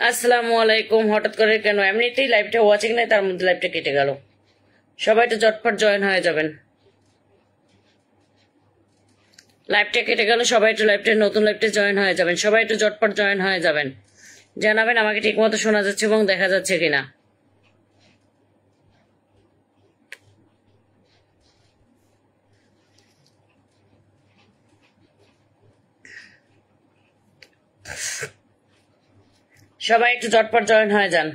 আসসালামু আলাইকুম। হঠাৎ করে কেন? এমনিতেই লাইভটা ওয়াচিং নাই, তার মধ্যে লাইভটা কেটে গেল। সবাই তো চটপট জয়েন হয়ে যাবেন। লাইভটা কেটে গেল, সবাই একটু লাইভটা নতুন লাইভটা জয়েন হয়ে যাবেন। সবাই একটু চটপট জয়েন হয়ে যাবেন। জানাবেন আমাকে ঠিক মতো শোনা যাচ্ছে এবং দেখা যাচ্ছে কিনা। সবাই একটু চটপট জয়েন হয়ে যান।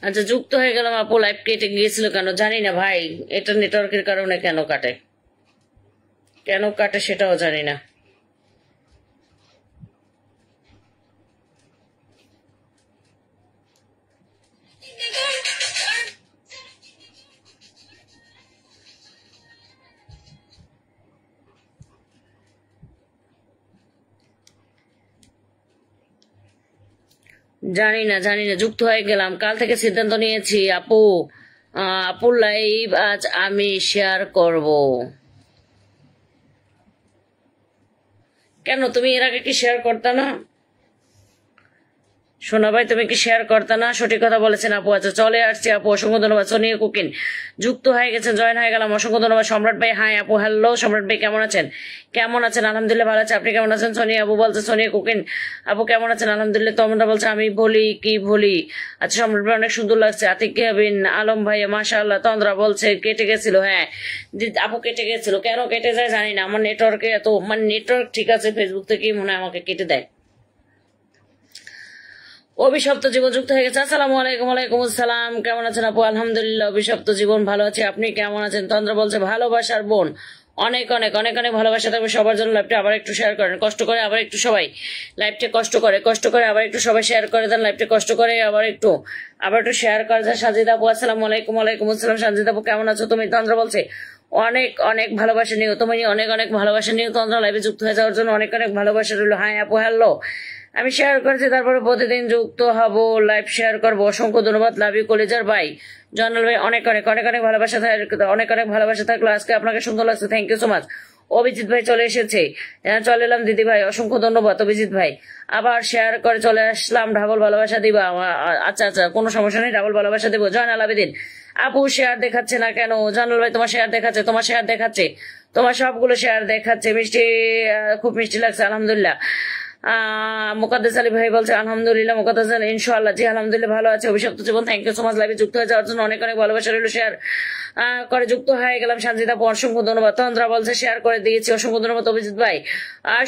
আচ্ছা, যুক্ত হয়ে গেলাম। আপু লাইভ কেটে গিয়েছিল কেন জানি না ভাই। এটা নেটওয়ার্কের কারণে কেন কাটে, সেটাও জানি না। জানি না যুক্ত হয়ে গেলাম। কাল থেকে সিদ্ধান্ত নিয়েছি আপুর লাইভ আজ আমি শেয়ার করব। কেন, তুমি এর আগে কি শেয়ার করতে না? সোনা ভাই, তুমি কি শেয়ার করতে না? সঠিক কথা বলেছেন আপু। আচ্ছা, চলে আসছি আপু, অসংখ্য ধন্যবাদ। সোনিয়া কুকিন যুক্ত হয়ে গেছেন, জয়েন হয়ে গেলাম, অসংখ্য ধন্যবাদ। সম্রাট ভাই হাই আপু, হ্যালো সম্রাট ভাই, কেমন আছেন? আলহামদুলিল্লাহ ভালো আছে, আপনি কেমন আছেন? সোনিয়া আপু বলছে, সোনিয়া কুকিন আপু কেমন আছেন? আলহামদুলিল্লাহ। তোমরা বলছে আমি ভুলি। আচ্ছা, সম্রাট ভাই অনেক সুন্দর লাগছে। আতিক বিন আলম ভাই মাশাআল্লাহ। তন্দ্রা বলছে কেটে গেছিল। হ্যাঁ আপু, কেটে গেছিল। কেন কেটে যায় জানি না। আমার নেটওয়ার্কে এত নেটওয়ার্ক ঠিক আছে, ফেসবুক থেকেই মনে হয় আমাকে কেটে দেয়। অভিশপ্ত জীবন যুক্ত হয়ে গেছে। আসসালামু আলাইকুম। ওয়ালাইকুম আসসালাম। কেমন আছেন আপু? আলহামদুলিল্লাহ অভিশপ্ত জীবন ভালো আছে, আপনি কেমন আছেন? তন্দ্র বলছে ভালোবাসার বোন, অনেক অনেক অনেক অনেক ভালোবাসা থাকবে সবার জন্য। লাইভটা আবার একটু শেয়ার করেন, কষ্ট করে আবার একটু সবাই লাইভটা কষ্ট করে আবার একটু সবাই শেয়ার করে দেন। লাইভটা কষ্ট করে আবার একটু শেয়ার করে দেন। সাজিদ আপু আসসালামু আলাইকুম। ওয়ালাইকুম আসসালাম। সাজিদ আপু কেমন আছো তুমি? তন্দ্র বলছে অনেক অনেক ভালোবাসা নিও, তুমি অনেক অনেক ভালোবাসা নিও। তন্দ্র লাইভে যুক্ত হয়ে যাওয়ার জন্য অনেক অনেক ভালোবাসা রইল। হাই আপু, হ্যালো। আমি শেয়ার করেছি, তারপরে প্রতিদিন যুক্ত হব, লাইভ শেয়ার করবো। অসংখ্য ধন্যবাদ। লাভ ইউ কলেজার ভাই, জয়নাল ভাই, অনেক অনেক অনেক অনেক ভালোবাসা অনেক অনেক ভালোবাসা থাকলো। আজকে আপনাকে সুন্দর লাগছে, thank you so much. Abhijit ভাই চলে এসেছে, চলে এলাম দিদি ভাই, অসংখ্য ধন্যবাদ অভিজিৎ ভাই। আবার শেয়ার করে চলে আসলাম, ডাবল ভালোবাসা দিবা? আচ্ছা আচ্ছা, কোনো সমস্যা নেই, ডাবল ভালোবাসা দেবো। জয়নাল আবেদিন আপু শেয়ার দেখাচ্ছে না কেন? জয়নাল ভাই তোমার শেয়ার দেখাচ্ছে, তোমার সবগুলো শেয়ার দেখাচ্ছে। মিষ্টি, খুব মিষ্টি লাগছে, আলহামদুলিল্লাহ। মুকাদ্দেস আলী ভাই বলছে আলহামদুলিল্লাহ। মুকাদ্দেস আলী ইনশাআল্লাহ, জি আলহামদুলিল্লাহ ভালো আছে। অভিশপ্ত জীবন থ্যাংক ইউ সো মাচ। লাইভে যুক্ত হয়ে যাওয়ার জন্য অনেক অনেক ভালোবাসা রইল। শেয়ার করে যুক্ত হয়ে গেলাম। সঞ্জিতা আপু অসংখ্য ধন্যবাদ। তন্দ্রা বলছে শেয়ার করে দিয়েছি, অসংখ্য ধন্যবাদ অভিজিৎ ভাই।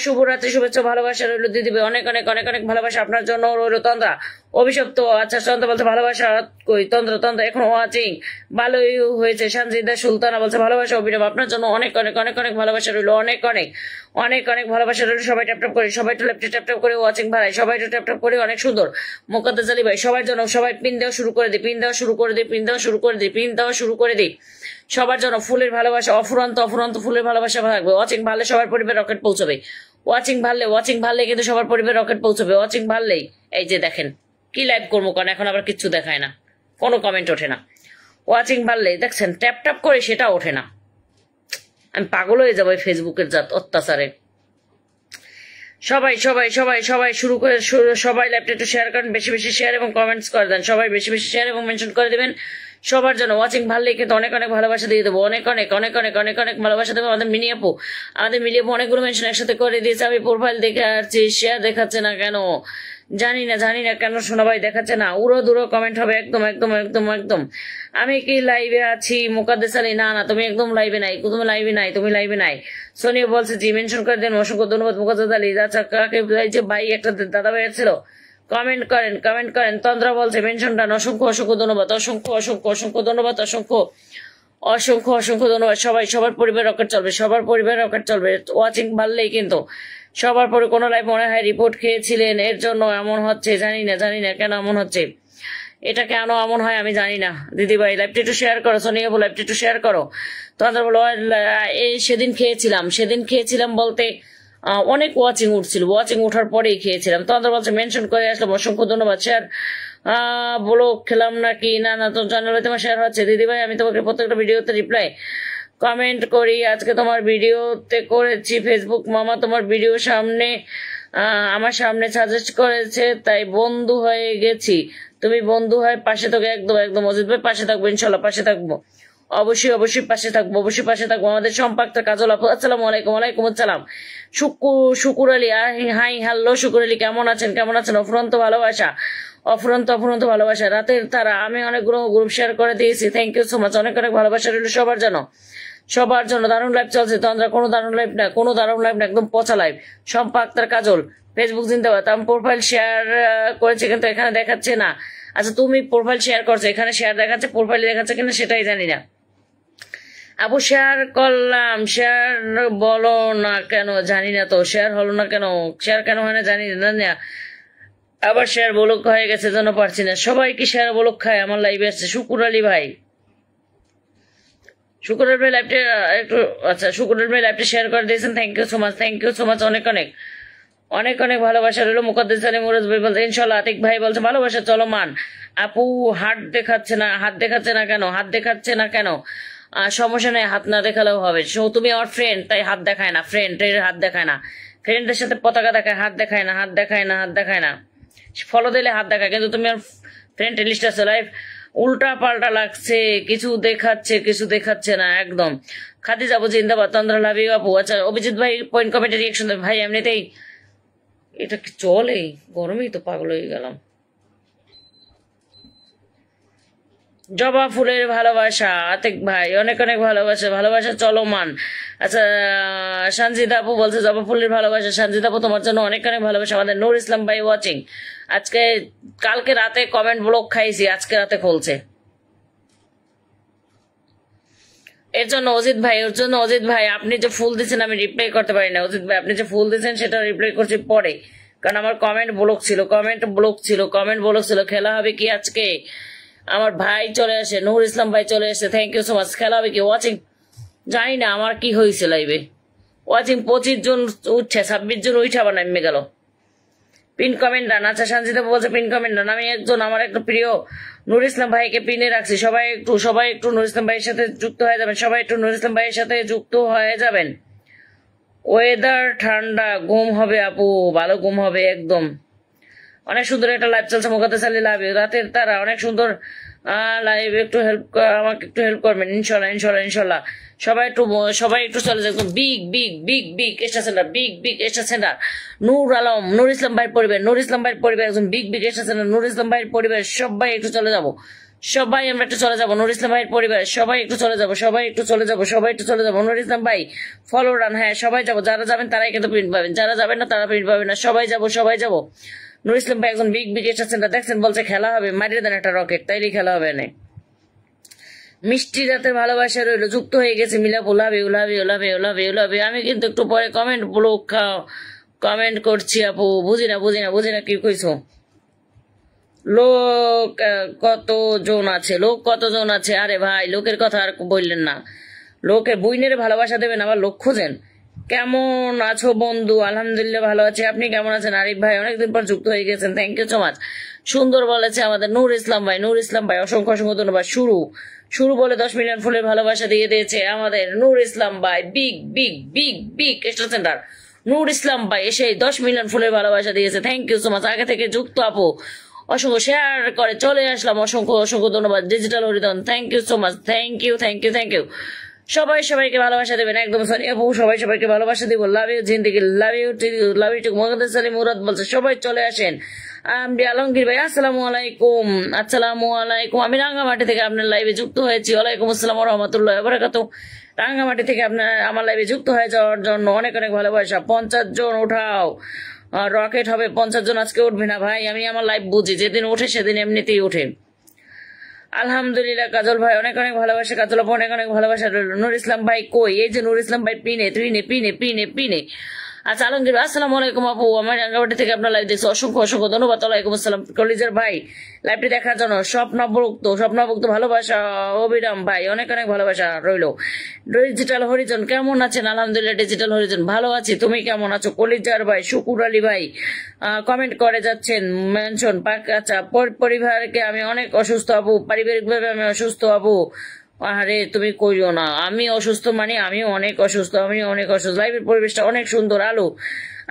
শুভরাত্রি, শুভেচ্ছা, ভালোবাসা রইল দিদি ভাই, অনেক অনেক অনেক অনেক ভালোবাসা আপনার জন্য রইল। তন্দ্রা অভিশপ্ত, আচ্ছা তন্দ্রা বলছে ভালোবাসা কই? তন্দ্রা এখন ওয়াচিং ভালোই হয়েছে। সঞ্জিদা সুলতানা বলছে ভালোবাসা অভিনব আপনার জন্য, অনেক অনেক অনেক অনেক ভালোবাসা রইল, অনেক অনেক অনেক অনেক ভালোবাসা রইল। সবাই ট্যাপ করি, সবাই একটু ল্যাপটপ ট্যাপ করে ওয়াচিং ভাড়াই, সবাই একটু ট্যাপ করে, অনেক সুন্দর। মুকাদ্দেস আলী ভাই সবার জন্য, সবাই পিন দেওয়া শুরু করে দিই, সবার জন্য ফুলের ভালোবাসা, অফুরন্ত ফুলের ভালোবাসা থাকবে। ওয়াচিং ভালো সবার পরিবার রকেট পৌঁছবে। ওয়াচিং ভাললে কিন্তু সবার পরিবার রকেট পৌঁছবে। ওয়াচিং ভাললেই এই যে দেখেন কি লাইভ করবো, কারণ এখন আবার কিচ্ছু দেখায় না, কোনো কমেন্ট ওঠে না। ওয়াচিং ভাললেই দেখছেন ট্যাপ করে সেটা ওঠে না। আমি পাগল হয়ে যাবো ফেসবুকের জাত অত্যাচারে। সবাই সবাই সবাই সবাই শুরু করে সবাই লাইভটা একটু শেয়ার করেন, বেশি বেশি শেয়ার এবং কমেন্টস করে দেন। সবাই বেশি বেশি শেয়ার এবং মেনশন করে দেবেন সবার জন্য। ওয়াচিং ভাললেই কিন্তু অনেক অনেক ভালোবাসা দিয়ে দেবো, অনেক অনেক অনেক অনেক অনেক অনেক ভালোবাসা দেবো। আমাদের মিনি আপু অনেকগুলো মেনশন একসাথে করে দিয়েছে। আমি প্রোফাইল দেখে আসছি, শেয়ার দেখাচ্ছে না কেন জানি না কেন সোনা ভাই দেখাচ্ছে না। উড়ো দুরো কমেন্ট হবে একদম একদম একদম একদম। আমি কি লাইভে আছি? মুকাদ্দেস আলী না, তুমি একদম লাইভে নাই। সোনিয়া বলছে জি, মেনশন করে দেন, অসংখ্য ধন্যবাদ মুকাদ্দেস আলী। আচ্ছা, কাকে যে ভাই একটা দাদা ভাই ছিল, কমেন্ট করেন। তন্দ্রা বলছে মেনশন ডান, অসংখ্য অসংখ্য ধন্যবাদ, অসংখ্য ধন্যবাদ, অসংখ্য ধন্যবাদ। সবার পরিবার রকেট চলবে, ওয়াচিং ভাললেই কিন্তু সবার পরে কোনো লাইভ মনে হয় রিপোর্ট খেয়েছিলেন, এর জন্য এমন হচ্ছে। জানি না কেন এমন হচ্ছে, এটা কেন এমন হয় আমি জানি না। দিদি ভাই লাইভটা একটু শেয়ার করো, সোনিয়া বলো লাইভটা একটু শেয়ার করো। তন্দ্রা বলো এই সেদিন খেয়েছিলাম বলতে অনেক ওয়াচিং উঠছিল, ওয়াচিং ওঠার পরেই খেয়েছিলাম। তন্দ্রা বলছে মেনশন করে আসলাম, অসংখ্য ধন্যবাদ। শেয়ার ব্লক খেলাম নাকি? না না, তোর চ্যানেলে তোমার শেয়ার হচ্ছে। দিদি ভাই, আমি তোমাকে প্রত্যেকটা ভিডিওতে রিপ্লাই কমেন্ট করি। আজকে তোমার ভিডিওতে করেছি। ফেসবুক মামা তোমার ভিডিও আমার সামনে সাজেস্ট করেছে, তাই বন্ধু হয়ে গেছি। তুমি বন্ধু হয়ে পাশে থাকো। একদম একদম অজিত ভাই, পাশে থাকবো, ইনশাল্লাহ পাশে থাকবো। অবশ্যই অবশ্যই পাশে থাকবো, অবশ্যই পাশে থাকবো। আমাদের সম্পাক্তা কাজল আপু, আসসালামু আলাইকুম। ওয়ালাইকুম আসসালাম। শুকুর আলী, হাই হ্যালো শুকুর আলী, কেমন আছেন? কেমন আছেন? অফুরন্ত ভালোবাসা, অফুরন্ত ভালোবাসা। রাতের তারা, আমি অনেকগুলো গ্রুপ শেয়ার করে দিয়েছি। Thank you so much. অনেক অনেক ভালোবাসা রইল সবার জন্য, সবার জন্য। দারুণ লাইভ চলছে। তন্দ্রা কোনো দারুণ লাইভ না, কোনো দারুণ লাইভ না, একদম পচা লাইভ। সম্পাক্তার কাজল, ফেসবুক জিন্দাবাদ। আমি প্রোফাইল শেয়ার করেছি কিন্তু এখানে দেখাচ্ছে না। আচ্ছা, তুমি প্রোফাইল শেয়ার করছো, এখানে শেয়ার দেখাচ্ছে, প্রোফাইল দেখাচ্ছে কিনা সেটাই জানি না। আপু শেয়ার করলাম, শেয়ার বলো না কেন? জানি না তো শেয়ার হলো না কেন, শেয়ার কেন হয় না জানি না। আবার শেয়ার বলক হয়ে গেছে জন্য পারছি না। সবাই কি শেয়ার বলক খায়? আমার লাইভে আসছে শুকুর আলী ভাই, শুকুর আলী ভাই লাইভটা একটু, আচ্ছা শুকুর আলী ভাই লাইভটা শেয়ার করে দিয়েছেন। Thank you so much, thank you so much. অনেক অনেক অনেক অনেক ভালোবাসা রইল। মুকদ্দেস আলী মুরাজ ভাই বলছে ইনশাল্লাহ। আতিক ভাই বলছে ভালোবাসা চলমান। আপু হাত দেখাচ্ছে না, হাত দেখাচ্ছে না কেন? হাত দেখাচ্ছে না কেন? সমস্যা নেই, হাত না দেখালেও হবে। তুমি আমার ফ্রেন্ড, তাই হাত দেখায় না। ফ্রেন্ডের হাত দেখায় না, ফ্রেন্ডের সাথে পতাকা দেখায়, হাত দেখায় না, হাত দেখায় না, হাত দেখায় না। ফলো দিলে হাত দেখায়, কিন্তু তুমি আমার ফ্রেন্ড লিস্ট আছে। লাইভ উল্টা পাল্টা লাগছে, কিছু দেখাচ্ছে কিছু দেখাচ্ছে না একদম। খাদি যাবো জিন্দাবাদ। তন্দ্রা লাভি আপু। আচ্ছা অভিজিৎ ভাই পয়েন্ট কমেন্টে রিয়েকশন দেবে ভাই। এমনিতেই এটা কি চলে? গরমেই তো পাগল হয়ে গেলাম। জবা ফুলের ভালোবাসা, আতিক ভাই অনেক অনেক ভালোবাসা, ভালোবাসা চলমান। আচ্ছা সঞ্জিত আপু বলছে জবা ফুলের ভালোবাসা। সঞ্জিত আপু তোমার জন্য অনেক অনেক ভালোবাসা। আমাদের নূর ইসলাম ভাই ওয়াচিং। আজকে কালকে রাতে কমেন্ট ব্লক খাইছি, আজকে রাতে খুলছে। এর জন্য অজিত ভাই, ওর জন্য অজিত ভাই আপনি যে ফুল দিচ্ছেন আমি রিপ্লাই করতে পারি না। অজিত ভাই আপনি যে ফুল দিচ্ছেন সেটা রিপ্লাই করছি পরে, কারণ আমার কমেন্ট ব্লক ছিল, কমেন্ট ব্লক ছিল। খেলা হবে কি আজকে? আমার ভাই চলে আসে, নূর ইসলাম ভাই চলে আসে। Thank you so much. খেলা হবে কি? ওয়াচিং জানি না আমার কি হয়েছে লাইভে। ওয়াচিং 25 জন উঠছে, 26 জন উঠে আবার নামে গেল। পিন কমেন্ট ডান। আচ্ছা সঞ্জিতা বলছে পিন কমেন্ট ডান। আমি একজন আমার একটা প্রিয় নূর ইসলাম ভাইকে পিনে রাখছি। সবাই একটু নূর ইসলাম ভাইয়ের সাথে যুক্ত হয়ে যাবেন। সবাই একটু নূর ইসলাম ভাইয়ের সাথে যুক্ত হয়ে যাবেন। ওয়েদার ঠান্ডা, ঘুম হবে আপু, ভালো ঘুম হবে একদম। অনেক সুন্দর একটা লাইভ চলছে। মুকাদ্দেস আলী লাইভ, রাতের তারা, অনেক সুন্দর লাইভ। একটু হেল্প, আমাকে একটু হেল্প করবেন ইনশাল্লাহ ইনশাল্লাহ ইনশাল্লাহ। সবাই একটু চলে যায়। বিগ এস্টা সেন্টার, বিগ এস্টা সেন্টার। নূর আলম, নূর ইসলাম ভাইয়ের পরিবার, নূর ইসলাম ভাইয়ের পরিবার, একজন বিগ এস্টা সেন্টার, নূর ইসলাম ভাইয়ের পরিবার। সবাই একটু চলে যাবো, সবাই আমরা একটু চলে যাবো। নূর ইসলাম ভাইয়ের পরিবার সবাই একটু চলে যাবো, সবাই একটু চলে যাবো। নূর ইসলাম ভাই ফলো রান। হ্যাঁ সবাই যাবো, যারা যাবেন তারাই কিন্তু প্রিন্ট পাবেন, যারা যাবেন না তারা প্রিন্ট পাবেন না। সবাই যাবো। নূর ইসলাম ভাই একজন বিগ এস্টা সেন্টার। দেখছেন বলছে খেলা হবে, মারিয়ে দেন একটা রকেট, তাইলে খেলা হবে না। মিষ্টি রাতের ভালোবাসা রইল। যুক্ত হয়ে গেছে মিলাপ। ওলাবে। আমি কিন্তু একটু পরে কমেন্ট ব্লক কমেন্ট করছি আপু। বুঝি না কি কইছো। লোক কতজন আছে? আরে ভাই লোকের কথা আর বললেন না। লোকের বইনের ভালোবাসা দেবেন, আবার লোক খোঁজেন। কেমন আছো বন্ধু? আলহামদুলিল্লাহ ভালো আছি। আপনি কেমন আছেন? আরিফ ভাই অনেকদিন পর যুক্ত হয়ে গেছেন, থ্যাংক ইউ সো মাচ। সুন্দর বলেছে আমাদের নূর ইসলাম ভাই অসংখ্য ধন্যবাদ। শুরু বলে 10 মিলিয়ন ফুলের ভালোবাসা দিয়ে দিয়েছে আমাদের নূর ইসলাম ভাই। বিগ এস্টা সেন্টার নূর ইসলাম ভাই এসে 10 মিলিয়ন ফুলের ভালোবাসা দিয়েছে। Thank you so much. আগে থেকে যুক্ত আপু, অসংখ্য শেয়ার করে চলে আসলাম। অসংখ্য ধন্যবাদ। ডিজিটাল হরিদন, thank you so much. Thank you. সবাইকে ভালোবাসা দেবেন একদম। সনি আপু সবাইকে ভালোবাসা দিব। লাভ ইউ জিন্দিগি, লাভ ইউ মুকাদ্দেস আলী মুরাদ বলছে সবাই চলে আসেন। আলমগীর ভাই আসসালামু আলাইকুম। আমি রাঙ্গামাটি থেকে আপনার লাইভে যুক্ত হয়েছি। ওয়ালাইকুম আসসালাম ওয়া রাহমাতুল্লাহি ওয়া বারাকাতুহু। রাঙ্গামাটি থেকে আপনার আমার লাইভে যুক্ত হয়ে যাওয়ার জন্য অনেক ভালোবাসা। 50 জন উঠাও, রকেট হবে। 50 জন আজকে উঠবে না ভাই, আমি আমার লাইভ বুঝি, যেদিন ওঠে সেদিন এমনিতেই ওঠে। আলহামদুলিল্লাহ কাজল ভাই অনেক ভালোবাসা। কাজল আপু অনেক ভালোবাসা। নূর ইসলাম ভাই কই? এই যে নূর ইসলাম ভাই পিনে আচ্ছা আলমগীর আসসালামু আলাইকুম আপু, আমার রাঙ্গামাটি থেকে আপনার লাইভ দেখছি, অসংখ্য অসংখ্য ধন্যবাদ। ওয়ালাইকুম আসসালাম কলিজার ভাই লাইভটি দেখার জন্য। স্বপ্নভুক্ত ভালোবাসা অবিরাম ভাই, অনেক অনেক ভালোবাসা রইলো। ডিজিটাল হরিজন কেমন আছেন? আলহামদুলিল্লাহ ডিজিটাল হরিজন ভালো আছি, তুমি কেমন আছো? কলিজার ভাই, শুকুর আলী ভাই কমেন্ট করে যাচ্ছেন মেনশন পাক। আচ্ছা পরিবারকে আমি অনেক অসুস্থ আপু, পারিবারিক ভাবে আমি অসুস্থ আপু। আরে তুমি কইও না, আমি অসুস্থ মানে আমি অনেক অসুস্থ, লাইভের পরিবেশটা অনেক সুন্দর। আলু,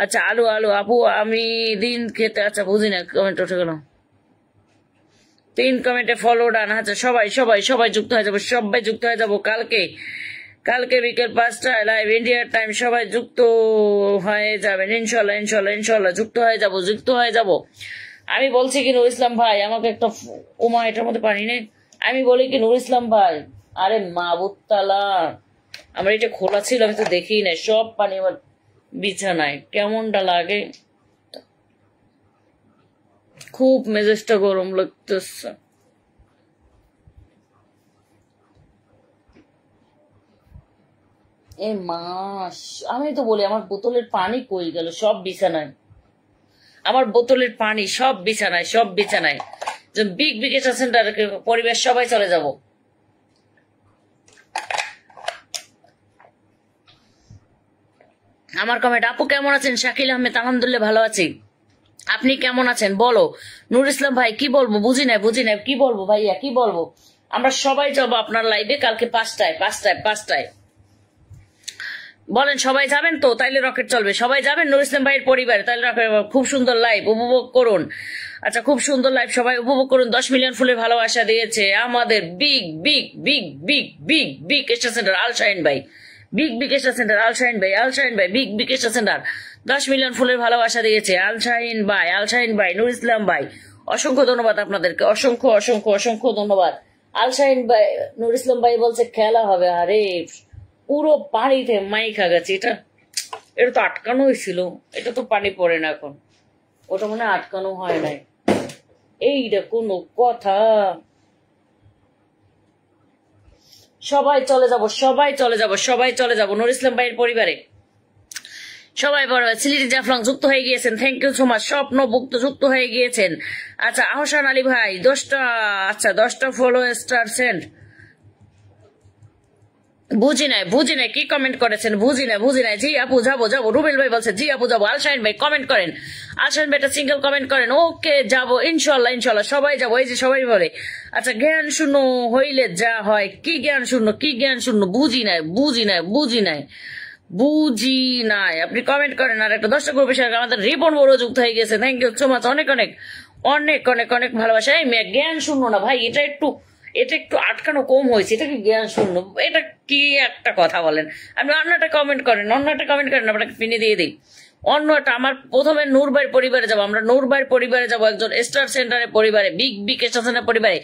আচ্ছা আলু আলু আপু আমি দিন খেতে, আচ্ছা বুঝি না, কমেন্ট উঠে গেল। 3 কমেন্টে ফলো ডান। আচ্ছা সবাই সবাই সবাই যুক্ত হয়ে যাবো, সবাই যুক্ত হয়ে যাবো কালকে বিকেল 5টায় লাইভ ইন্ডিয়ার টাইম, সবাই যুক্ত হয়ে যাবেন ইনশাল্লাহ ইনশাল্লাহ ইনশাল্লাহ। যুক্ত হয়ে যাব। আমি বলছি কি নুর ইসলাম ভাই আমাকে একটা উমা এটার মধ্যে পানি নেই। আমি বলি কি নুর ইসলাম ভাই, আরে মাবুত্তালা আমার এটা খোলা ছিল, আমি তো দেখি নাই, সব পানি আমার বিছানায়। কেমনটা লাগে, খুব মেজাজটা গরম লাগতেছে। এ মাস, আমি তো বলি আমার বোতলের পানি কই গেল, সব বিছানায়, আমার বোতলের পানি সব বিছানায়। বিগ বিকেশন সেন্টার পরিবেশ সবাই চলে যাব। আমার কমেন্ট, আপু কেমন আছেন? শাকিল আহমেদ, আলহামদুলিল্লাহ ভালো আছি, আপনি কেমন আছেন বলো। নুর ইসলাম ভাই কি বলবো, বুঝি নাই কি বলবো ভাইয়া, কি বলবো। আমরা সবাই যাবো আপনার লাইভে কালকে 5টায়। বলেন সবাই যাবেন তো? তাইলে রকেট চলবে। সবাই যাবেন নুর ইসলাম ভাইয়ের পরিবারে, তাইলে রকেট। খুব সুন্দর লাইভ উপভোগ করুন। আচ্ছা খুব সুন্দর লাইভ, সবাই উপভোগ করুন। 10 মিলিয়ন ফুলের ভালোবাসা দিয়েছে আমাদের বিগ স্টার সেন্টার আলশাইন ভাই, বিগ স্টার সেন্টার আলশাইন ভাই বিগ স্টার সেন্টার 10 মিলিয়ন ফুলের ভালোবাসা দিয়েছে আলশাইন ভাই নুর ইসলাম ভাই, অসংখ্য ধন্যবাদ আপনাদেরকে, অসংখ্য ধন্যবাদ। আলশাইন ভাই, নুর ইসলাম ভাই বলছে খেলা হবে। আরে পুরো পানিতে মাইখা গেছে, এটা তো আটকানো হয়েছিল, এটা তো পানি পড়ে না এখন, ওটা মনে হয় আটকানো হয় নাই। এইটা কোনো কথা? সবাই চলে যাব নুর ইসলাম ভাইয়ের পরিবারে, সবাই বড় সিলেটি জাফলং যুক্ত হয়ে গিয়েছেন, থ্যাংক ইউ সো মাচ। স্বপ্নভুক্ত যুক্ত হয়ে গিয়েছেন। আচ্ছা আহসান আলী ভাই 10টা ফলো স্টার সেন্ড। বুঝি নাই কি কমেন্ট করেছেন, বুঝি নাই। জি আপু যাবো। রুবেল ভাই বলছে জি আপু যাবো। আলশাইন ভাই কমেন্ট করেন, আলশাইন ভাই একটা সিঙ্গেল কমেন্ট করেন। ওকে যাবো ইনশাল্লাহ সবাই যাবো, এই যে সবাই বলে। আচ্ছা জ্ঞান শূন্য হইলে যা হয়, কি জ্ঞান শূন্য বুঝি নাই। আপনি কমেন্ট করেন। আর একটা দর্শক গ্রুপের সঙ্গে আমাদের রিপন বড় যুক্ত হয়ে গেছে, থ্যাংক ইউ সো মাচ। অনেক ভালোবাসা। এই জ্ঞান শূন্য না ভাই, এটা একটু আটকানো কম হয়েছে, এটা কি জ্ঞান শূন্য? এটা কি একটা কথা বলেন? আপনি অন্য একটা কমেন্ট করেন, আপনাকে পিনে দিয়ে দিই। আমার প্রথমে নূর ভাইয়ের পরিবারে যাবো, আমরা নূর ভাইয়ের পরিবারে যাবো, একজন স্টার সেন্টারের পরিবারে, বিগ স্টার সেন্টারের পরিবারে।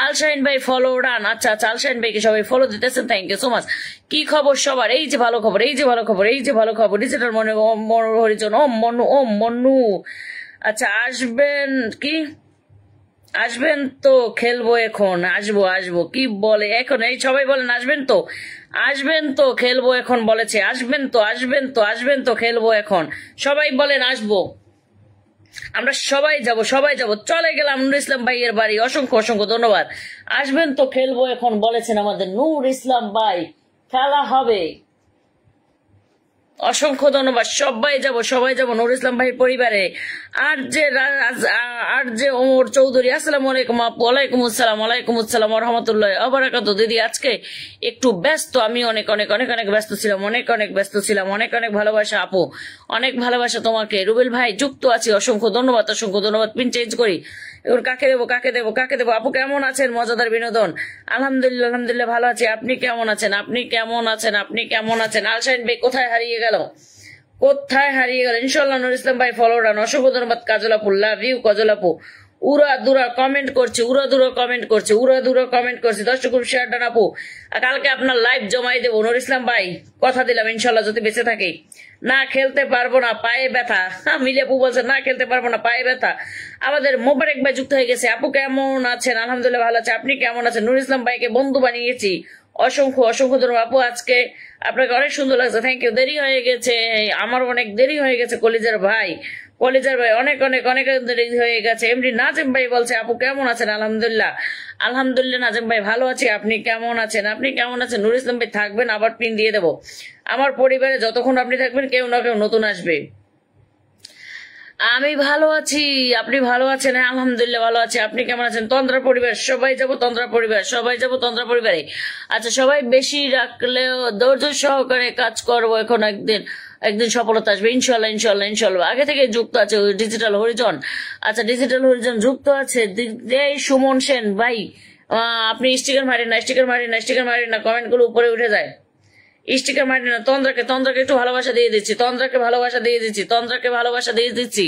আলশাইন ভাই ফলো ডান। আচ্ছা আলশাইন ভাইকে সবাই ফলো দিতেছেন, থ্যাংক ইউ সো মাচ। কি খবর সবার? এই যে ভালো খবর ডিজিটাল হরিজন মনু। আচ্ছা আসবেন তো খেলবো এখন, আসবো কি বলে এখন? এই সবাই বলেন আসবেন তো খেলবো এখন বলেছে, আসবেন তো খেলবো এখন, সবাই বলেন আসবো। আমরা সবাই যাব। চলে গেলাম নুর ইসলাম ভাইয়ের বাড়ি, অসংখ্য ধন্যবাদ। আসবেন তো খেলবো এখন বলেছেন আমাদের নূর ইসলাম ভাই, খেলা হবে। অসংখ্য ধন্যবাদ। সবাই যাব নুর ইসলাম ভাই পরিবারে। আর যে ওমর চৌধুরী, আসসালামু আলাইকুম আপু। ওয়ালাইকুম আসসালাম রহমতুল্লাহ আবারাকাত। দিদি আজকে একটু ব্যস্ত, আমি অনেক ব্যস্ত ছিলাম, অনেক ভালোবাসা আপু, অনেক ভালোবাসা তোমাকে। রুবেল ভাই যুক্ত আছি, অসংখ্য ধন্যবাদ। পিন চেঞ্জ করি এখন, কাকে দেবো? আপু কেমন আছেন? মজাদার বিনোদন, আলহামদুলিল্লাহ ভালো আছি, আপনি কেমন আছেন? আলশাইন ভাই কোথায় হারিয়ে গেল? ইনশাল্লাহ নুর ইসলাম ভাই ফলো রান, অসংখ্য ধন্যবাদ। কাজল আপু লাভ ইউ, কাজল আপু উড়াধুরা কমেন্ট করছে, দর্শক শেয়ার ডান আপু। কালকে আপনার লাইভ জমাই দেবো নুর ইসলাম ভাই, কথা দিলাম ইনশাল্লাহ যদি বেঁচে থাকি। না খেলতে পারবো না, পায়ে ব্যথা। মিলে আপু বলছে না খেলতে পারবো না, পায়ে ব্যথা। আমাদের মোবারক ভাই যুক্ত হয়ে গেছে। আপু কেমন আছেন? আলহামদুলিল্লাহ ভালো আছে, আপনি কেমন আছেন? নুর ইসলাম ভাইকে বন্ধু বানিয়েছি, অসংখ্য অসংখ্য ধন্যবাদ আপু। আজকে আপনাকে অনেক সুন্দর লাগছে, থ্যাংক ইউ। দেরি হয়ে গেছে, আমার অনেক দেরি হয়ে গেছে কলিজার ভাই, কলিজার ভাই অনেক অনেক অনেক দেরি হয়ে গেছে। এমডি নাজিম ভাই বলছে আপু কেমন আছেন? আলহামদুলিল্লাহ আলহামদুলিল্লাহ নাজিম ভাই ভালো আছি, আপনি কেমন আছেন? আপনি কেমন আছেন? নুর ইসলাম ভাই থাকবেন, আবার পিন দিয়ে দেবো। আমার পরিবারে যতক্ষণ আপনি থাকবেন কেউ না কেউ নতুন আসবে। আমি ভালো আছি, আপনি ভালো আছেন? হ্যাঁ আলহামদুলিল্লাহ ভালো আছি, আপনি কেমন আছেন? তন্দ্রা পরিবার সবাই যাবো, তন্দ্রা পরিবার সবাই যাবো, তন্দ্রা পরিবারে। আচ্ছা সবাই বেশি রাখলেও ধৈর্য সহকারে কাজ করবো, এখন একদিন একদিন সফলতা আসবে ইনশাল্লাহ ইনশাল্লাহ ইনশাল্লাহ। আগে থেকে যুক্ত আছে ডিজিটাল হরিজন। আচ্ছা ডিজিটাল হরিজন যুক্ত আছে। এই সুমন সেন ভাই, আপনি স্টিকার মারেন না, স্টিকার মারেন না, স্টিকার মারেন না, কমেন্ট গুলো উপরে উঠে যায়। স্টিকার মারি না। তন্দ্রাকে তন্দ্রাকে একটু ভালোবাসা দিয়ে দিচ্ছি, তন্দ্রাকে ভালোবাসা দিয়ে দিচ্ছি, তন্দ্রাকে ভালোবাসা দিয়ে দিচ্ছি।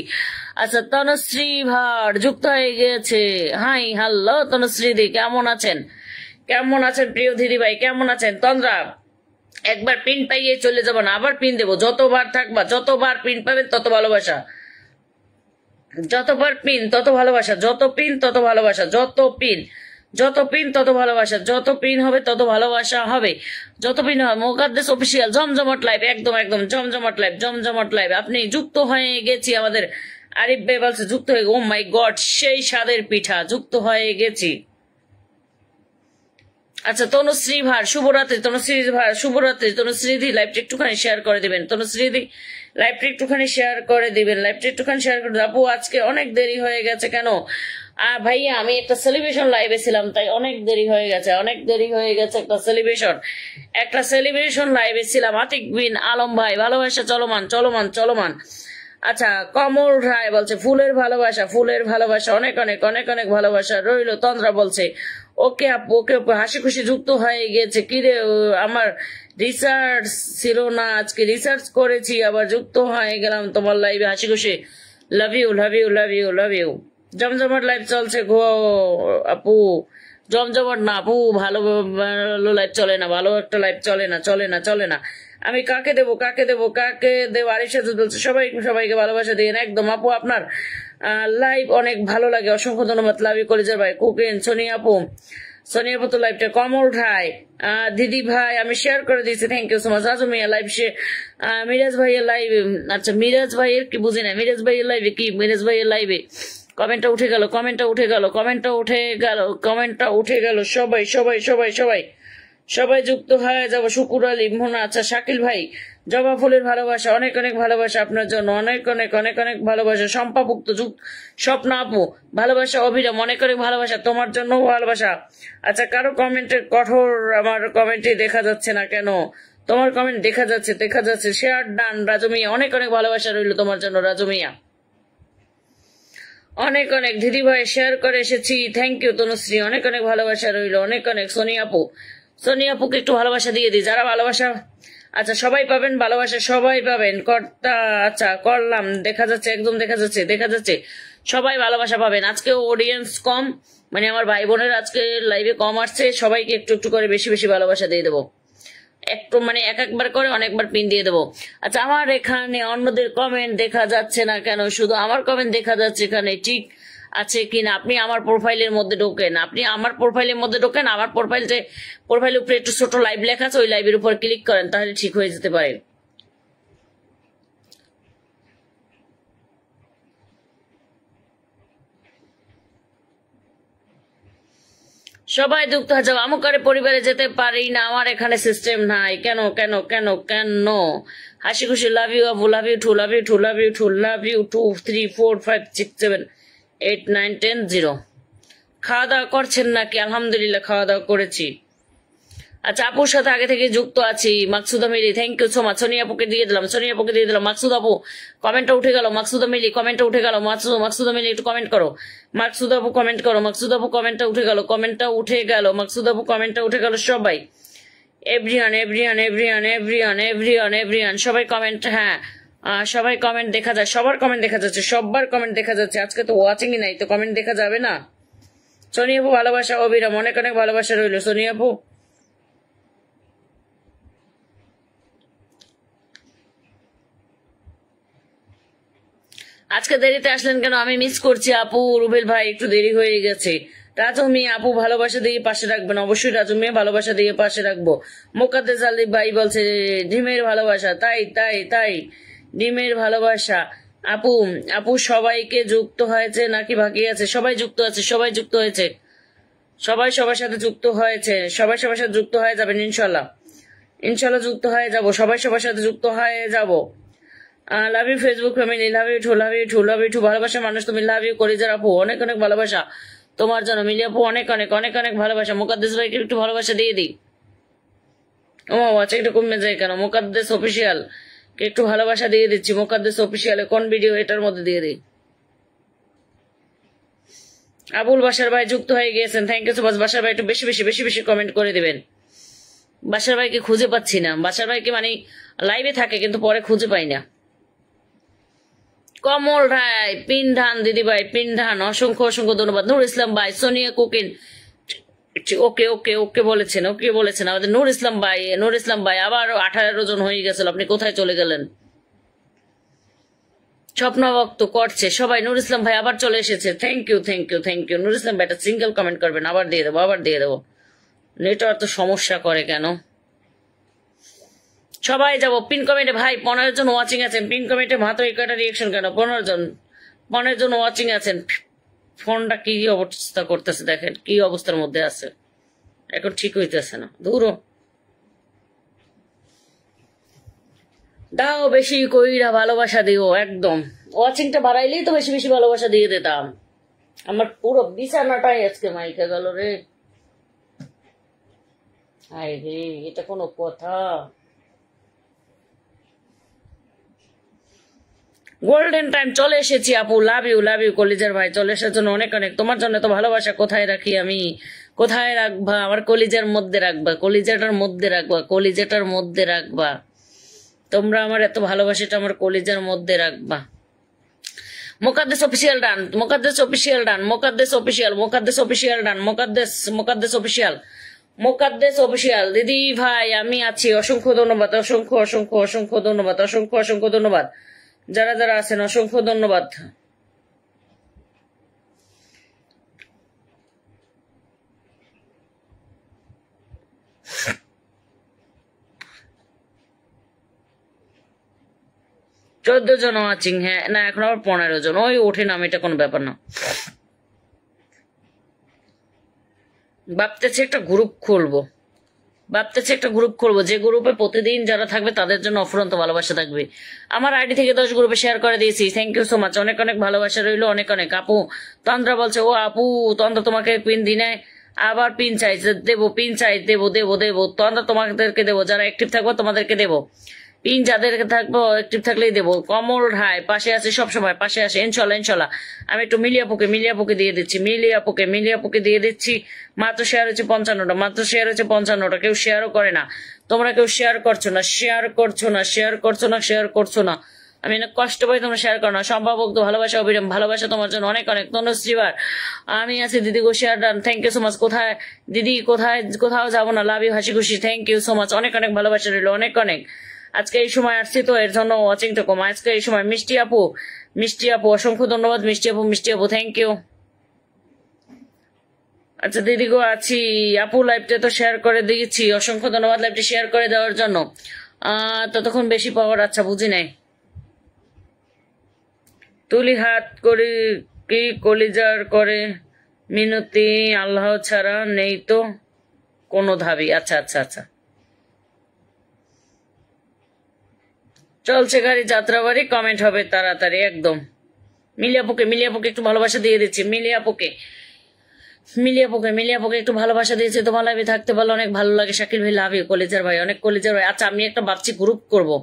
আচ্ছা তনুশ্রী ভাট যুক্ত হয়ে গিয়েছে। হাই হ্যালো তনুশ্রী দি, কেমন আছেন? কেমন আছেন প্রিয় দিদি ভাই, কেমন আছেন? তন্দ্রা একবার পিন পাইয়ে চলে যাবো না, আবার পিন দেবো। যতবার থাকবা, যতবার পিন পাবেন তত ভালোবাসা, যতবার পিন তত ভালোবাসা, যত পিন তত ভালোবাসা, যত পিন যত পিন তত ভালোবাসা, যত পিন হবে তত ভালোবাসা হবে, যত পিন হবে। মোকাদ্দেস অফিসিয়াল জমজমাট লাইভ, একদম একদম জমজমাট লাইভ, জমজমাট লাইভ। আপনি যুক্ত হয়ে গেছি আমাদের আরিফ ভাই বলছে যুক্ত হয়ে, ও মাই গড সেই স্বাদের পিঠা, যুক্ত হয়ে গেছি। আচ্ছা তনুশ্রী ভার শুভরাত্রি, তনুশ্রী ভার শুভরাত্রি। তনুশ্রী দি লাইভটা একটুখানি শেয়ার করে দিবেন, তনুশ্রী দি লাইভটা একটুখানি শেয়ার করে দিবেন, লাইভটা একটুখানি শেয়ার করে দিবেন। আপু আজকে অনেক দেরি হয়ে গেছে কেন? ভাইয়া আমি একটা সেলিব্রেশন লাইভে ছিলাম, তাই অনেক দেরি হয়ে গেছে, অনেক দেরি হয়ে গেছে। একটা সেলিব্রেশন লাইভে ছিলাম। আতিক বিন আলম ভাই ভালোবাসা চলমান চলমান চলমান। আচ্ছা কমল রায় বলছে ফুলের ভালোবাসা, ফুলের ভালোবাসা, অনেক অনেক অনেক অনেক ভালোবাসা রইল। তন্দ্রা বলছে ওকে আপু, ওকে আপু, হাসি খুশি যুক্ত হয়ে গেছে। কিরে আমার রিসার্চ ছিল না, আজকে রিসার্চ করেছি আবার যুক্ত হয়ে গেলাম তোমার লাইভে, হাসি খুশি। Love you love you love you love you. জমজমাট লাইভ চলছে গো আপু, জমজমাট না আপু, ভালো ভালো লাইভ চলে না, ভালো একটা লাইভ চলে না, চলে না, চলে না। আমি কাকে দেবো, কাকে দেবো, কাকে দেবো? আরিফ সাথে বলছে সবাই সবাইকে ভালোবাসা দিয়ে একদম। আপু আপনার লাইভ অনেক ভালো লাগে, অসংখ্য ধন্যবাদ। লাভ ইউ কলেজের ভাই কুকেন সোনিয়া আপু, সোনিয়া আপু তো লাইভটা। কমল রায় দিদি ভাই আমি শেয়ার করে দিয়েছি, thank you so much. Raju Miah live Miraj ভাইয়ের লাইভ, আচ্ছা মিরাজ ভাইয়ের কি বুঝি না, মিরাজ ভাইয়ের লাইভে কি, মিরাজ ভাইয়ের লাইভে কমেন্টটা উঠে গেল, কমেন্টটা উঠে গেল, কমেন্টটা উঠে গেল, কমেন্টটা উঠে গেল। সবাই সবাই সবাই সবাই সবাই যুক্ত হয়ে যাবো। শুকুর আলী মোহনা, আচ্ছা শাকিল ভাই জবা ফুলের ভালোবাসা, অনেক অনেক ভালোবাসা আপনার জন্য, অনেক অনেক অনেক অনেক ভালোবাসা। সম্পাভুক্ত স্বপ্না আপু ভালোবাসা, অভিরাম অনেক অনেক ভালোবাসা তোমার জন্য, ভালোবাসা। আচ্ছা কারো কমেন্টের কঠোর আমার কমেন্টে দেখা যাচ্ছে না কেন? তোমার কমেন্ট দেখা যাচ্ছে, দেখা যাচ্ছে। শেয়ার ডান রাজু মিয়া, অনেক অনেক ভালোবাসা রইল তোমার জন্য রাজু মিয়া, অনেক অনেক। দিদি ভাই শেয়ার করে এসেছি, থ্যাংক ইউ তনুশ্রী, অনেক অনেক ভালোবাসা রইল, অনেক অনেক। সোনিয়া আপু, সোনিয়া আপুকে একটু ভালোবাসা দিয়ে দিই, যারা ভালোবাসা। আচ্ছা সবাই পাবেন ভালোবাসা, সবাই পাবেন কর্তা। আচ্ছা করলাম, দেখা যাচ্ছে একদম দেখা যাচ্ছে, দেখা যাচ্ছে সবাই ভালোবাসা পাবেন। আজকে অডিয়েন্স কম, মানে আমার ভাই বোনের আজকে লাইভে কম আসছে, সবাইকে একটু একটু করে বেশি বেশি ভালোবাসা দিয়ে দেবো, একটু মানে এক একবার করে অনেকবার পিন দিয়ে দেবো। আচ্ছা আমার এখানে অন্যদের কমেন্ট দেখা যাচ্ছে না কেন, শুধু আমার কমেন্ট দেখা যাচ্ছে এখানে, ঠিক আছে কিনা? আপনি আমার প্রোফাইলের মধ্যে ঢোকেন, আপনি আমার প্রোফাইলের মধ্যে ঢোকেন, আমার প্রোফাইলের উপরে একটু ছোট লাইভ লেখা আছে, ওই লাইভের উপর ক্লিক করেন, তাহলে ঠিক হয়ে যেতে পারে। সবাই যুক্ত হয়ে যাও। আমুকারে পরিবারে যেতে পারি না, আমার এখানে সিস্টেম নাই। কেন কেন কেন কেন? হাসি খুশি লাভ ইউ আপু, love you too, love you too, love you too, love you 2 3 4 5 6 7 8 9 10 0। খাওয়া দাওয়া করছেন নাকি? আলহামদুলিল্লাহ খাওয়া দাওয়া করেছি। আচ্ছা আপুর সাথে আগে থেকে যুক্ত আছি। Maksuda Mili, thank you so much. Sonia আপুকে দিয়ে দিলাম, সোনিয়া আপুকে দিয়ে দিলাম। মাকসুদ আপু কমেন্টটা উঠে গেল, মাকসুদা মিলি কমেন্টটা উঠে গেল। মাকসুদা মিলি একটু কমেন্ট করো, মাকসুদা আপু কমেন্ট করো, মাকসুদা আপু কমেন্টটা উঠে গেল, কমেন্টটা উঠে গেল, মাকসুদা আপু কমেন্টটা উঠে গেল। সবাই everyone everyone everyone everyone everyone everyone সবাই কমেন্ট, হ্যাঁ সবাই কমেন্ট দেখা যায়, সবার কমেন্ট দেখা যাচ্ছে, সবার কমেন্ট দেখা যাচ্ছে। আজকে তো ওয়াচিংই নাই, তো কমেন্ট দেখা যাবে না? সোনিয়া আপু ভালোবাসা, অবিরাম অনেক অনেক ভালোবাসা রইল সোনিয়া আপু। আজকে দেরিতে আসলেন কেন? আমি মিস করছি আপু, রুবেল ভাই একটু দেরি হয়ে গেছে, রাজু মিয়া আপু ভালোবাসা দিয়ে পাশে রাখবেন, অবশ্যই রাজু মিয়া ভালোবাসা দিয়ে পাশে রাখবো। মোকাদ্দেস আলী ভাই বলছে ডিমের ভালোবাসা, তাই তাই তাই ডিমের ভালোবাসা। আপু আপু সবাইকে যুক্ত হয়েছে নাকি বাকি আছে? সবাই যুক্ত আছে, সবাই যুক্ত হয়েছে, সবাই সবার সাথে যুক্ত হয়েছে, সবাই সবার সাথে যুক্ত হয়ে যাবেন ইনশাল্লাহ, ইনশাল্লাহ যুক্ত হয়ে যাব, সবাই সবার সাথে যুক্ত হয়ে যাব। Love you Facebook family, love you too, love you too, love you too. ভালোবাসা মানুষ তুমি, লাভ ইউ কলিজার আপু, অনেক অনেক ভালোবাসা তোমার জন্য মিলি আপু, অনেক অনেক অনেক অনেক ভালোবাসা। মুকাদ্দেস ভাইকে একটু ভালোবাসা দিয়ে দিই। ও আচ্ছা, একটু কমে যায় কেন? মুকাদ্দেস অফিসিয়াল কে একটু ভালোবাসা দিয়ে দিচ্ছি। মুকাদ্দেস অফিসিয়ালে কোন ভিডিও এটার মধ্যে দিয়ে দিই। আবুল বাসার ভাই যুক্ত হয়ে গিয়েছেন, থ্যাংক ইউ সো মাচ। বাসার ভাই একটু বেশি বেশি বেশি বেশি কমেন্ট করে দিবেন। বাসার ভাইকে খুঁজে পাচ্ছি না, বাসার ভাইকে মানে লাইভে থাকে কিন্তু পরে খুঁজে পাই না। কমল রায় পিনধান দিদি ভাই, পিনধান অসংখ্য অসংখ্য ধন্যবাদ। নূর ইসলাম ভাই, সোনিয়া কুকিন ওকে ওকে ওকে বলেছেন, ওকে বলেছেন আমাদের নূর ইসলাম ভাই। নূর ইসলাম ভাই আবার 18 জন হয়ে গেছিল, আপনি কোথায় চলে গেলেন? স্বপ্নভক্ত করছে সবাই। নূর ইসলাম ভাই আবার চলে এসেছে, thank you thank you thank you. Nur Islam ভাই একটা সিঙ্গেল কমেন্ট করবেন, আবার দিয়ে দেবো, আবার দিয়ে দেবো। নেটওয়ার্ক তো সমস্যা করে কেন? সবাই যাবো পিন কমেন্টে ভাই। 15 জন ওয়াচিং আছেন, পিন কমেন্টে মাত্র এই কয়টা রিয়েকশন কেন? 15 জন ওয়াচিং আছেন। ফোনটা কি অবস্থা করতেছে দেখেন, কি অবস্থার মধ্যে আছে, এখন ঠিক হইতেছে না। দূর দাও বেশি কইরা ভালোবাসা দিও, একদম ওয়াচিংটা বাড়াইলেই তো বেশি বেশি ভালোবাসা দিয়ে দিতাম। আমার পুরো বিছানাটাই আজকে মাইকে গেল রে। আয় রে, এটা কোনো কথা? গোল্ডেন টাইম চলে এসেছি আপু, লাভ ইউ কলিজার ভাই, চলে আসার জন্য অনেক অনেক। তোমার জন্য তো ভালোবাসা কোথায় রাখি আমি, কোথায় রাখবা? আমার কলিজার মধ্যে রাখবা, কলিজাটার মধ্যে রাখবা, কলিজাটার মধ্যে রাখবা। তোমরা আমার এত ভালোবাসাটা আমার কলিজার মধ্যে রাখবা। মোকাদ্দেস অফিসিয়াল ডান, মোকাদ্দেস অফিসিয়াল ডান, মোকাদ্দেস অফিসিয়াল, মোকাদ্দেস অফিসিয়াল ডান, মোকাদ্দেস অফিসিয়াল, মোকাদ্দেস অফিসিয়াল। দিদি ভাই আমি আছি, অসংখ্য ধন্যবাদ, অসংখ্য অসংখ্য অসংখ্য ধন্যবাদ, অসংখ্য অসংখ্য ধন্যবাদ যারা যারা আছেন, অসংখ্য ধন্যবাদ। 14 জন ওয়াচিং, হ্যাঁ না এখন আবার 15 জন, ওই ওঠে নাম, এটা কোনো ব্যাপার না। ভাবতেছি একটা গ্রুপ খুলবো, ভাবতেছি একটা গ্রুপ খুলবো, যে গ্রুপে প্রতিদিন যারা থাকবে তাদের জন্য অফুরন্ত ভালোবাসা থাকবে। আমার আইডি থেকে 10 গ্রুপে শেয়ার করে দিয়েছি, থ্যাংক ইউ সো মাচ, অনেক অনেক ভালোবাসা রইলো, অনেক অনেক। আপু তন্দ্রা বলছে, ও আপু তন্দ্রা তোমাকে পিন দিনে আবার পিন চাই, দেবো পিন চাই, দেবো দেবো দেবো তন্দ্রা তোমাদেরকে দেবো, যারা অ্যাক্টিভ থাকবো তোমাদেরকে দেবো পিন, যাদেরকে থাকবো অ্যাক্টিভ থাকলেই দেবো। কমল রায় পাশে আছে, সবসময় পাশে আসে, ইনশাল্লাহ ইনশাল্লাহ। আমি একটু মিলিয়াপুকে দিয়ে দিচ্ছি, মিলিয়াপুকে দিয়ে দিচ্ছি। মাত্র শেয়ার হচ্ছে 55টা, মাত্র শেয়ার হচ্ছে 55টা, কেউ শেয়ারও করে না। তোমরা কেউ শেয়ার করছো না, শেয়ার করছো না, শেয়ার করছো না, শেয়ার করছো না। আমি অনেক কষ্ট পাই, তোমরা শেয়ার করো না। সম্ভাবক ভালোবাসা অবিরাম ভালোবাসা তোমার জন্য অনেক অনেক। তনুশ্রীবার আমি আছি দিদি গো, share done, thank you so much. কোথায় দিদি, কোথায়? কোথাও যাবো না, লাভ ইউ, হাসি খুশি, থ্যাংক ইউ সো মাচ, অনেক অনেক ভালোবাসা রইলো, অনেক অনেক। আজকে এই সময় আসছি তো এর জন্য ওয়াচিংটা কম। আজকে এই সময় মিষ্টি আপু অসংখ্য ধন্যবাদ, মিষ্টি আপু থ্যাংক ইউ। আচ্ছা দিদি গো আছি আপু, লাইভটা তো শেয়ার করে দিয়েছি, অসংখ্য ধন্যবাদ লাইভটা শেয়ার করে দেওয়ার জন্য। ততক্ষণ বেশি পাওয়ার, আচ্ছা বুঝি নাই। তুলি হাত করি কি কলিজার করে মিনতি, আল্লাহ ছাড়া নেই তো কোনো ধাবি। আচ্ছা আচ্ছা আচ্ছা, চলছে গাড়ি যাত্রাবাড়ি, কমেন্ট হবে তাড়াতাড়ি একদম। মিলিয়াপুকে একটু ভালোবাসা দিয়ে দিচ্ছি, মিলিয়াপুকে একটু ভালোবাসা দিয়েছে। তোমার লাইভে থাকতে পারলে অনেক ভালো লাগে। শাকিল ভাই লাভ ইউ, কলেজের ভাই অনেক কলেজের ভাই। আচ্ছা আমি একটা ভাবছি গ্রুপ করবো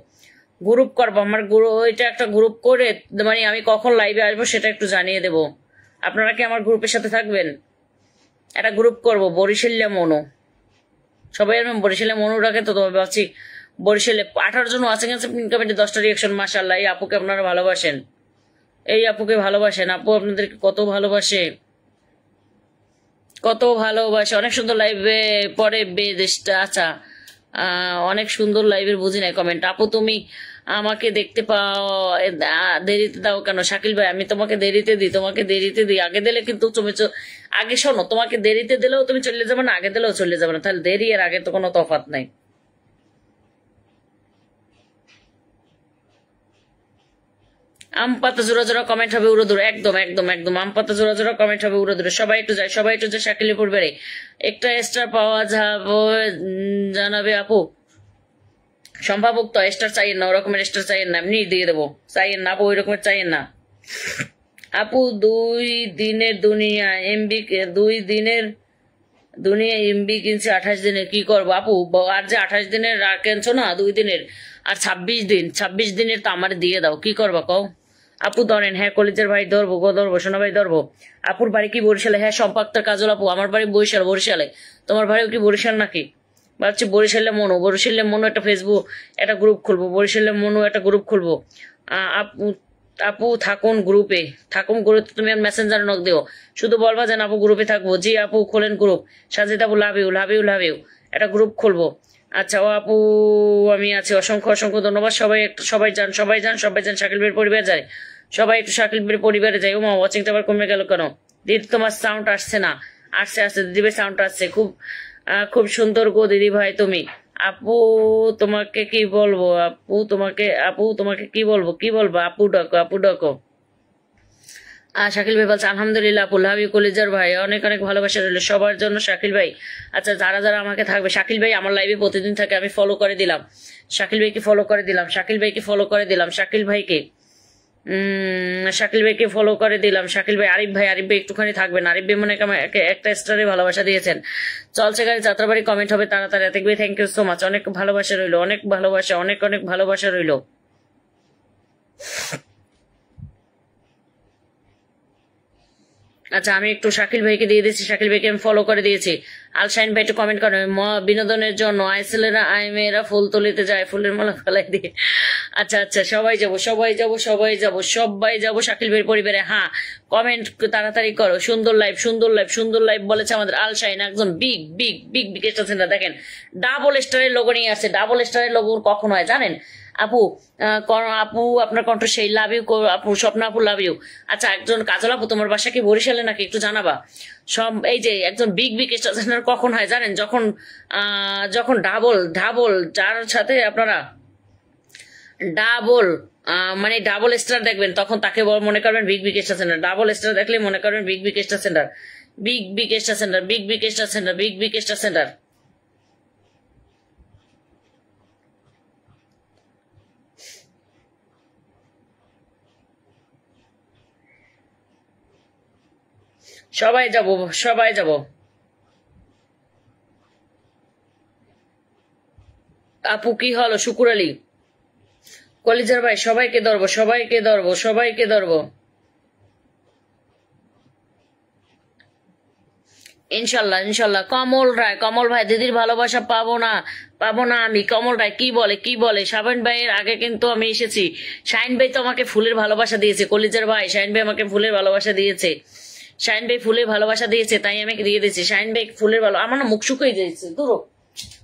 আমার ওইটা একটা গ্রুপ করে, মানে আমি কখন লাইভে আসবো সেটা একটু জানিয়ে দেব। আপনারা কি আমার গ্রুপের সাথে থাকবেন? একটা গ্রুপ করবো, বরিশালিয়া মনো, সবাই বরিশালিয়া মনো রাখে তো, তবে ভাবছি বরিশালে 18 জন আছে, 10টা রিয়াকশন, মাশাআল্লাহ। এই আপুকে আপনারা ভালোবাসেন, এই আপুকে ভালোবাসেন, আপু আপনাদেরকে কত ভালোবাসে, কত ভালোবাসে। অনেক সুন্দর লাইভে পরে বেদেশটা, আচ্ছা অনেক সুন্দর লাইভের বুঝি নাই কমেন্ট। আপু তুমি আমাকে দেখতে পাও, দেরিতে দাও কেন শাকিল ভাই? আমি তোমাকে দেরিতে দিই, তোমাকে দেরিতে দিই। আগে দিলে কিন্তু তুমি আগে শোনো, তোমাকে দেরিতে দিলেও তুমি চলে যাবে না, আগে দিলেও চলে যাবে না, তাহলে দেরি আর আগে তো কোনো তফাৎ নাই। আম পাতা জোড়া জোড়া কমেন্ট হবে উড়োদুরে, একদম একদম একদম আম পাতা জোড়া জোড়া কমেন্ট হবে উড়োদুরে। সবাই একটু যায়, সবাই একটু যায় শাকিলের পরিবারে। একটা স্টার পাওয়া যাবে জানাবে আপু? সম্ভাবক তো স্টার চাইয়েন না, ওরকমের স্টার চাইয়েন না, এমনি দিয়ে দেবো। চাইয়েন না আপু, ওই রকমের চাইয়েন না আপু। 2 দিনের দুনিয়া এমবি, 2 দিনের দুনিয়া এমবি কিনছে 28 দিনের, কি করবো আপু? আর যে 28 দিনের কেনছো না, 2 দিনের আর 26 দিন, 26 দিনের তো আমার দিয়ে দাও, কি করবা কও? আপু ধরেন, হ্যাঁ কলেজের ভাই ধরবো গো, ধরবো সোনা ভাই ধরবো। আপুর বাড়ি কি বরিশালে? হ্যাঁ সম্পাক্তার কাজল আপু, আমার বাড়ি বরিশাল, বরিশালে। তোমার বাড়িও কি বরিশাল নাকি? ভাবছি বরিশালে মনু, বরিশালে মনু একটা ফেসবুক একটা গ্রুপ খুলবো, বরিশালে মনু একটা গ্রুপ খুলবো। আপু, আপু থাকুন গ্রুপে, থাকুন গ্রুপে, তুমি মেসেঞ্জার নক দিও, শুধু বলবা যেন আপু গ্রুপে থাকবো। জি আপু খোলেন গ্রুপ। সাজিদ আপু love you, love you, love you. একটা গ্রুপ খুলবো। আচ্ছা ও আপু, আমি আছি, অসংখ্য অসংখ্য ধন্যবাদ। সবাই একটু, সবাই যান, সবাই যান, সবাই যান, শাকিল ভাইয়ের পরিবার যায়, সবাই একটু শাকিল ভাইয়ের পরিবারে যাই। ও মা, ওয়াচিংটা আবার কমে গেল কেন? দিদি তোমার সাউন্ড আসছে না। আসছে আসছে দিদি ভাই, সাউন্ড আসছে। খুব খুব সুন্দর গো দিদি ভাই তুমি। আপু তোমাকে কি বলবো? আপু তোমাকে কি বলবো? কি বলবো? আপু ডাকো, আপু ডাকো। শাকিল ভাই বলছে আলহামদুলিল্লাহ আপু, লাভ ইউ কলিজার ভাই, অনেক অনেক ভালোবাসা রইল সবার জন্য শাকিল ভাই। আচ্ছা যারা যারা আমাকে থাকবে, শাকিল ভাই আমার লাইভে প্রতিদিন থাকে, আমি ফলো করে দিলাম। শাকিল ভাইকে ফলো করে দিলাম, শাকিল ভাইকে ফলো করে দিলাম, শাকিল ভাইকে শাকিল ভাইকে ফলো করে দিলাম। শাকিল ভাই, আরিফ ভাই, আরিফ ভাই একটুখানি থাকবেন। আরিফ ভাই মনে একটা স্টারে ভালোবাসা দিয়েছেন। চলছে গাড়ি যাত্রাবাড়ি কমেন্ট হবে তাড়াতাড়ি। আতিক ভাই থ্যাংক ইউ সো মাচ, অনেক ভালোবাসা রইলো, অনেক ভালোবাসা, অনেক অনেক ভালোবাসা রইলো। আচ্ছা আমি একটু শাকিল ভাইকে দিয়ে দিচ্ছি, শাকিল ভাইকে আমি ফলো করে দিয়েছি। আলশাইন ভাই একটু কমেন্ট করেন, বিনোদনের জন্য আইসেলেরা আই মেয়েরা ফুল তুলিতে যায়, ফুলের মালা ফেলাই দিয়ে। আচ্ছা আচ্ছা সবাই যাব, সবাই যাব, সবাই যাব, সবাই যাব শাকিল ভাইয়ের পরিবারে। হ্যাঁ কমেন্ট তাড়াতাড়ি করো। সুন্দর লাইভ, সুন্দর লাইভ, সুন্দর লাইভ বলেছে আমাদের আলশাইন, একজন big big big big star centre. দেখেন ডাবল স্টারের লোগো নিয়ে আসছে। ডাবল স্টারের লোগো কখন হয় জানেন আপু? আপু আপনার কণ্ঠ সেই, লাভ ইউ আপু, স্বপ্ন আপু লাভ ইউ। আচ্ছা একজন কাজল আপু, তোমার বাসা কি বরিশালে নাকি একটু জানাবা? সব এই যে একজন বিগ বিগ স্টার সেন্টার কখন হয় জানেন? যখন যখন ডাবল ডাবল, যার সাথে আপনারা ডাবল মানে ডাবল স্টার দেখবেন, তখন তাকে মনে করবেন big big star centre. Double star দেখলে মনে করবেন big big star centre, big big star centre, big big star centre, big big star centre. সবাই যাব, সবাই যাব। আপু কি হলো? শুকুর আলী, কলিজার ভাই, সবাইকে ধরবো, সবাইকে ধরবো, সবাইকে ধরবো ইনশাল্লাহ ইনশাল্লাহ। কমল রায়, কমল ভাই দিদির ভালোবাসা পাবো না, পাবো না আমি। কমল রায় কি বলে, কি বলে? শাহিন ভাইয়ের আগে কিন্তু আমি এসেছি। শাহিন ভাই তো আমাকে ফুলের ভালোবাসা দিয়েছে, কলিজার ভাই শাহিন ভাই আমাকে ফুলের ভালোবাসা দিয়েছে। শাহিন ভাই ফুলের ভালোবাসা দিয়েছে, তাই আমি দিয়ে দিয়েছি। শাহিন ভাই ফুলের ভালো, আমার না মুখ শুকিয়ে যাচ্ছে, ধরো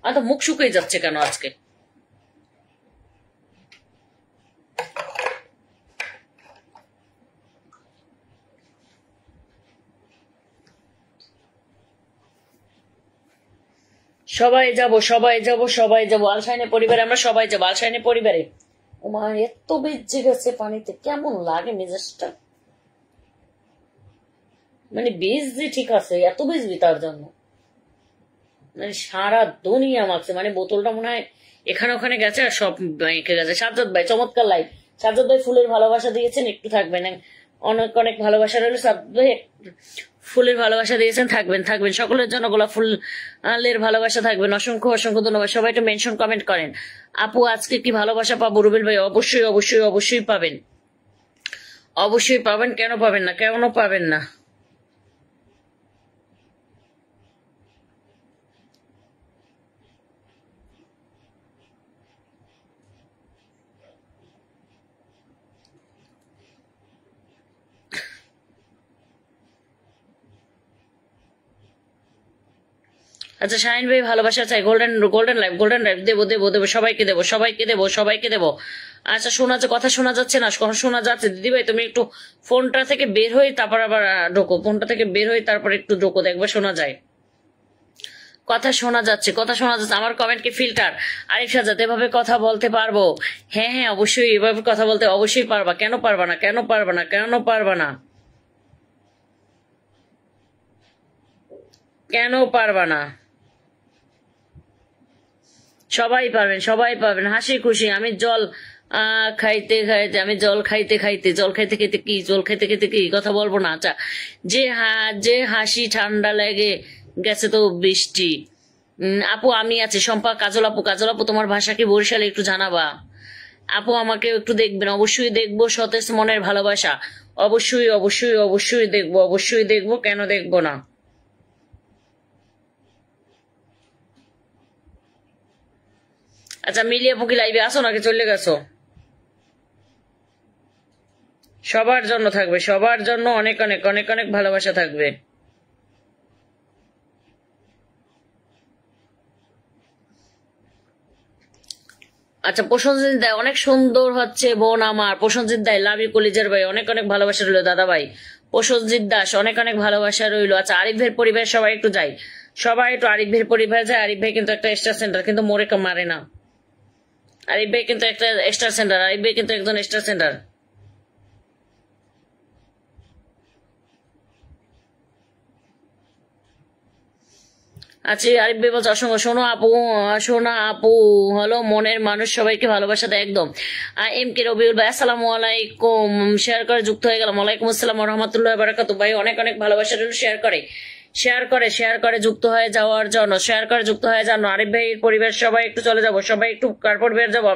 আমার তো মুখ শুকিয়ে যাচ্ছে কেন আজকে? সবাই যাব, সবাই যাব, সবাই যাব আলশাইনের পরিবারে, আমরা সবাই যাবো আলশাইনের পরিবারে। ও মা, এত বেজে গেছে পানিতে, কেমন লাগে মেজাজটা? মানে ভিজছি ঠিক আছে, এত ভিজবি তার জন্য? মানে সারা দুনিয়া মাখছে, মানে বোতলটা মনে হয় এখানে ওখানে গেছে আর সব এঁকে গেছে। সাজ্জাদ ভাই চমৎকার লাইভ। সাজ্জাদ ভাই ফুলের ভালোবাসা দিয়েছেন, একটু থাকবেন, অনেক অনেক ভালোবাসা রইল। সাজ্জাদ ভাই ফুলের ভালোবাসা দিয়েছেন, থাকবেন থাকবেন, সকলের জন্য গোলাপ ফুলের ভালোবাসা থাকবেন। অসংখ্য অসংখ্য ধন্যবাদ। সবাই একটু মেনশন কমেন্ট করেন। আপু আজকে কি ভালোবাসা পাবো? রুবেল ভাই অবশ্যই অবশ্যই অবশ্যই পাবেন, অবশ্যই পাবেন। কেন পাবেন না, কেন পাবেন না? আচ্ছা শাহিন ভাই ভালোবাসা চাই, golden golden life, golden life দেবো দেবো দেবো, সবাইকে দেবো সবাইকে দেবো সবাইকে দেবো। আচ্ছা শোনা যাচ্ছে, কথা শোনা যাচ্ছে না, শোনা যাচ্ছে দিদি ভাই, তুমি একটু ফোনটা থেকে বের হই তারপর আবার ঢোকো, ফোনটা থেকে বের হই তারপর একটু ঢোকো, দেখবে শোনা যায়। কথা শোনা যাচ্ছে, কথা শোনা যাচ্ছে, আমার কমেন্ট কি ফিল্টার? আরিফ সাজাদ এভাবে কথা বলতে পারবো? হ্যাঁ হ্যাঁ অবশ্যই এভাবে কথা বলতে অবশ্যই পারবা, কেন পারবা না, কেন পারবা না, কেন পারবা না, কেন পারবা না, সবাই পারবেন সবাই পারবেন, হাসি খুশি। আমি জল খাইতে খাইতে, আমি জল খাইতে খাইতে, জল খাইতে খাইতে কি, জল খাইতে খাইতে কি, কথা বলবো না। আচ্ছা যে হাসি ঠান্ডা লেগে গেছে তো বৃষ্টি। আপু আমি আছি, শম্পা কাজল আপু, কাজল আপু তোমার ভাষা কি বরিশালে, একটু জানাবা আপু, আমাকে একটু দেখবেন, অবশ্যই দেখবো, সতেজ মনের ভালোবাসা, অবশ্যই অবশ্যই অবশ্যই দেখবো, অবশ্যই দেখবো, কেন দেখবো না। আচ্ছা মিলি আপু কি লাইভে আসো নাকি চলে গেছো? সবার জন্য থাকবে, সবার জন্য অনেক অনেক অনেক অনেক ভালোবাসা থাকবে। আচ্ছা প্রসেনজিৎ দাই অনেক সুন্দর হচ্ছে বোন আমার, প্রসেনজিৎ দাই লাভ ইউ কলিজার ভাই, অনেক অনেক ভালোবাসা রইলো দাদা ভাই, প্রসেনজিৎ দাস অনেক অনেক ভালোবাসা রইলো। আচ্ছা আরিফ ভাইয়ের পরিবার সবাই একটু যাই, সবাই একটু আরিফ ভাইয়ের পরিবার যায়। আরিফ ভাই কিন্তু একটা স্টার সেন্টার, কিন্তু মোরে মারে না। আরিফ ভাই কিন্তু একটা স্টার সেন্টার, আরিফ ভাই কিন্তু একজন স্টার সেন্টার। আচ্ছা আরিফ ভাই বলছে অসংখ্য, শোনো আপু, শোনা আপু হলো মনের মানুষ, সবাইকে ভালোবাসা দেয় একদম। এম কে রবিউল ভাই আসসালামু আলাইকুম, শেয়ার করে যুক্ত হয়ে গেলাম, ওয়ালাইকুম আসসালাম রহমতুল্লাহ বারাকাতু ভাই, অনেক অনেক ভালোবাসা রইল, শেয়ার করে শেয়ার করে শেয়ার করে যুক্ত হয়ে যাওয়ার জন্য, শেয়ার করে যুক্ত হয়ে যান। আরিফ ভাইয়ের পরিবার সবাই একটু চলে যাবো, সবাই একটু কার পরিবার যাবো।